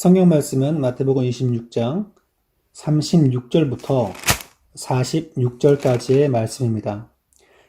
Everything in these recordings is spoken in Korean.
성경 말씀은 마태복음 26장 36절부터 46절까지의 말씀입니다.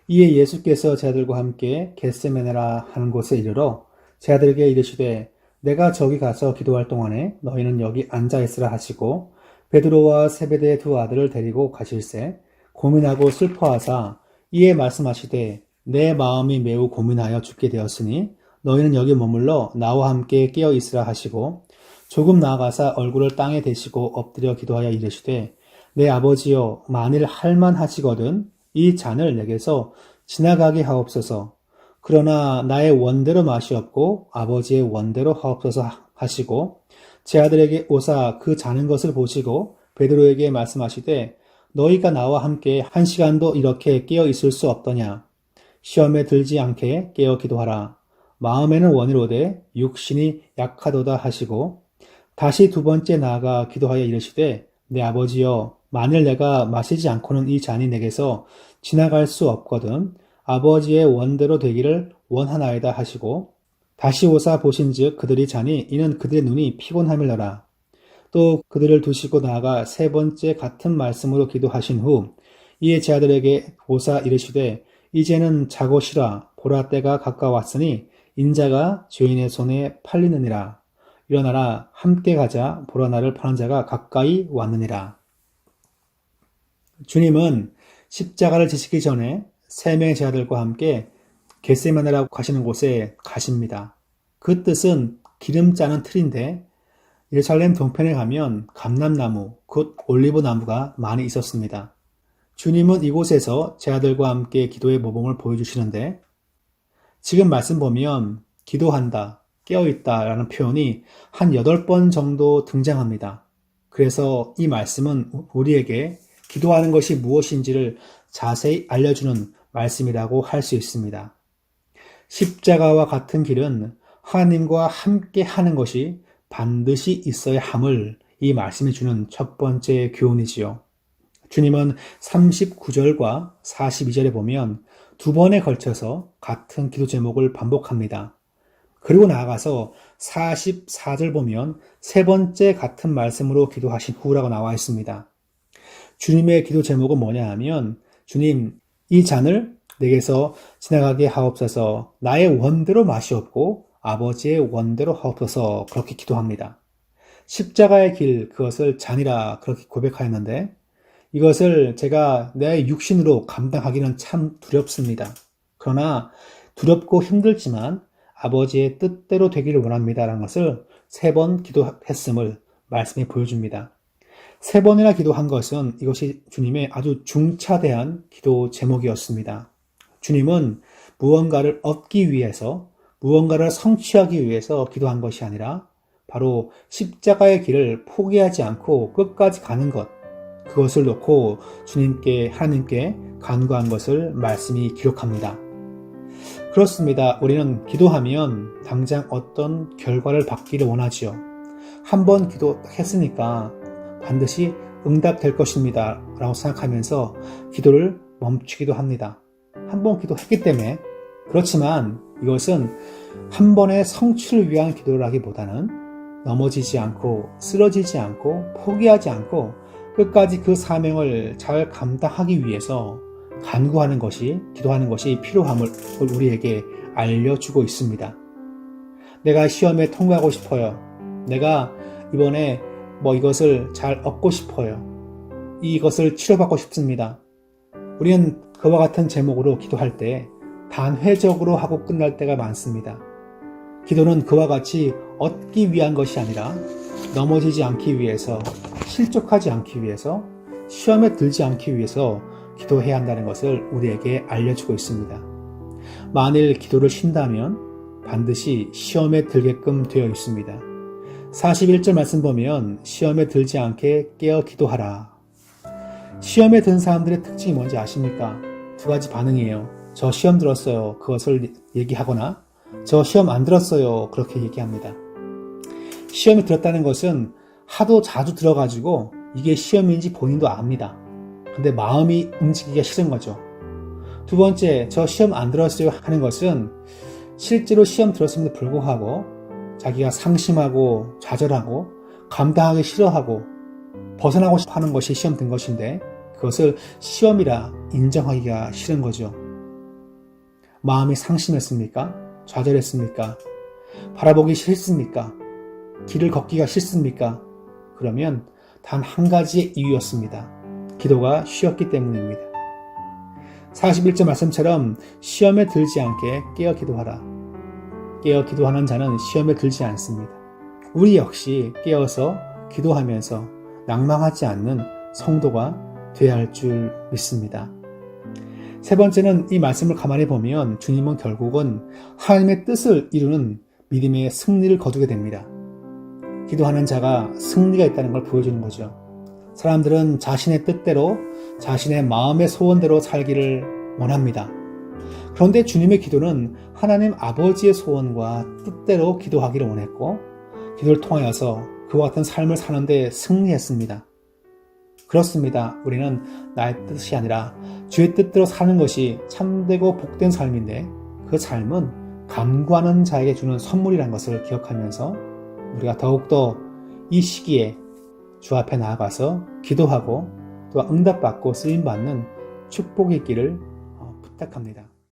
이에 예수께서 제자들과 함께 겟세마네라 하는 곳에 이르러 제자들에게 이르시되 내가 저기 가서 기도할 동안에 너희는 여기 앉아 있으라 하시고 베드로와 세베대의 두 아들을 데리고 가실새 고민하고 슬퍼하사 이에 말씀하시되 내 마음이 매우 고민하여 죽게 되었으니 너희는 여기 머물러 나와 함께 깨어 있으라 하시고 조금 나아가사 얼굴을 땅에 대시고 엎드려 기도하여 이르시되 내 아버지여 만일 할만하시거든 이 잔을 내게서 지나가게 하옵소서. 그러나 나의 원대로 마시옵고 아버지의 원대로 하옵소서 하시고 제 아들에게 오사 그 자는 것을 보시고 베드로에게 말씀하시되 너희가 나와 함께 한 시간도 이렇게 깨어 있을 수 없더냐. 시험에 들지 않게 깨어 기도하라. 마음에는 원이로되 육신이 약하도다 하시고 다시 두 번째 나아가 기도하여 이르시되 내 아버지여 만일 내가 마시지 않고는 이 잔이 내게서 지나갈 수 없거든 아버지의 원대로 되기를 원하나이다 하시고 다시 오사 보신즉 그들이 자니 이는 그들의 눈이 피곤함이더라. 또 그들을 두시고 나아가 세 번째 같은 말씀으로 기도하신 후 이에 제 아들에게 오사 이르시되 이제는 자고 쉬라. 보라 때가 가까웠으니 인자가 죄인의 손에 팔리느니라. 일어나라 함께 가자. 보라 나를 파는 자가 가까이 왔느니라. 주님은 십자가를 지시기 전에 세 명의 제자들과 함께 겟세마네라고 가시는 곳에 가십니다. 그 뜻은 기름 짜는 틀인데 예루살렘 동편에 가면 감람나무, 곧 올리브나무가 많이 있었습니다. 주님은 이곳에서 제자들과 함께 기도의 모범을 보여주시는데 지금 말씀 보면 기도한다, 깨어있다 라는 표현이 한 8번 정도 등장합니다. 그래서 이 말씀은 우리에게 기도하는 것이 무엇인지를 자세히 알려주는 말씀이라고 할 수 있습니다. 십자가와 같은 길은 하나님과 함께 하는 것이 반드시 있어야 함을 이 말씀이 주는 첫 번째 교훈이지요. 주님은 39절과 42절에 보면 두 번에 걸쳐서 같은 기도 제목을 반복합니다. 그리고 나아가서 44절 보면 세 번째 같은 말씀으로 기도하신 후라고 나와 있습니다. 주님의 기도 제목은 뭐냐 하면 주님 이 잔을 내게서 지나가게 하옵소서 나의 원대로 마시옵고 아버지의 원대로 하옵소서 그렇게 기도합니다. 십자가의 길 그것을 잔이라 그렇게 고백하였는데 이것을 제가 내 육신으로 감당하기는 참 두렵습니다. 그러나 두렵고 힘들지만 아버지의 뜻대로 되기를 원합니다라는 것을 3번 기도했음을 말씀이 보여줍니다. 3번이나 기도한 것은 이것이 주님의 아주 중차대한 기도 제목이었습니다. 주님은 무언가를 얻기 위해서, 무언가를 성취하기 위해서 기도한 것이 아니라 바로 십자가의 길을 포기하지 않고 끝까지 가는 것, 그것을 놓고 주님께, 하나님께 간구한 것을 말씀이 기록합니다. 그렇습니다. 우리는 기도하면 당장 어떤 결과를 받기를 원하지요. 한번 기도했으니까 반드시 응답될 것입니다. 라고 생각하면서 기도를 멈추기도 합니다. 한번 기도했기 때문에 그렇지만 이것은 한 번의 성취를 위한 기도라기보다는 넘어지지 않고 쓰러지지 않고 포기하지 않고 끝까지 그 사명을 잘 감당하기 위해서 간구하는 것이, 기도하는 것이 필요함을 우리에게 알려주고 있습니다. 내가 시험에 통과하고 싶어요. 내가 이번에 이것을 잘 얻고 싶어요. 이것을 치료받고 싶습니다. 우리는 그와 같은 제목으로 기도할 때 단회적으로 하고 끝날 때가 많습니다. 기도는 그와 같이 얻기 위한 것이 아니라 넘어지지 않기 위해서, 실족하지 않기 위해서, 시험에 들지 않기 위해서 기도해야 한다는 것을 우리에게 알려주고 있습니다. 만일 기도를 쉰다면 반드시 시험에 들게끔 되어 있습니다. 41절 말씀 보면 시험에 들지 않게 깨어 기도하라. 시험에 든 사람들의 특징이 뭔지 아십니까? 2가지 반응이에요. 저 시험 들었어요. 그것을 얘기하거나 저 시험 안 들었어요. 그렇게 얘기합니다. 시험에 들었다는 것은 하도 자주 들어가지고 이게 시험인지 본인도 압니다. 근데 마음이 움직이기가 싫은 거죠. 두 번째, 저 시험 안 들었어요 하는 것은 실제로 시험 들었음에도 불구하고 자기가 상심하고 좌절하고 감당하기 싫어하고 벗어나고 싶어 하는 것이 시험 든 것인데 그것을 시험이라 인정하기가 싫은 거죠. 마음이 상심했습니까? 좌절했습니까? 바라보기 싫습니까? 길을 걷기가 싫습니까? 그러면 단 한 가지의 이유였습니다. 기도가 쉬었기 때문입니다. 41절 말씀처럼 시험에 들지 않게 깨어 기도하라. 깨어 기도하는 자는 시험에 들지 않습니다. 우리 역시 깨어서 기도하면서 낭망하지 않는 성도가 되어야 할 줄 믿습니다. 세 번째는 이 말씀을 가만히 보면 주님은 결국은 하나님의 뜻을 이루는 믿음의 승리를 거두게 됩니다. 기도하는 자가 승리가 있다는 걸 보여주는 거죠. 사람들은 자신의 뜻대로 자신의 마음의 소원대로 살기를 원합니다. 그런데 주님의 기도는 하나님 아버지의 소원과 뜻대로 기도하기를 원했고 기도를 통하여서 그와 같은 삶을 사는데 승리했습니다. 그렇습니다. 우리는 나의 뜻이 아니라 주의 뜻대로 사는 것이 참되고 복된 삶인데 그 삶은 감구하는 자에게 주는 선물이라는 것을 기억하면서 우리가 더욱더 이 시기에 주 앞에 나아가서 기도하고 또 응답받고 쓰임받는 축복이 있기를 부탁합니다.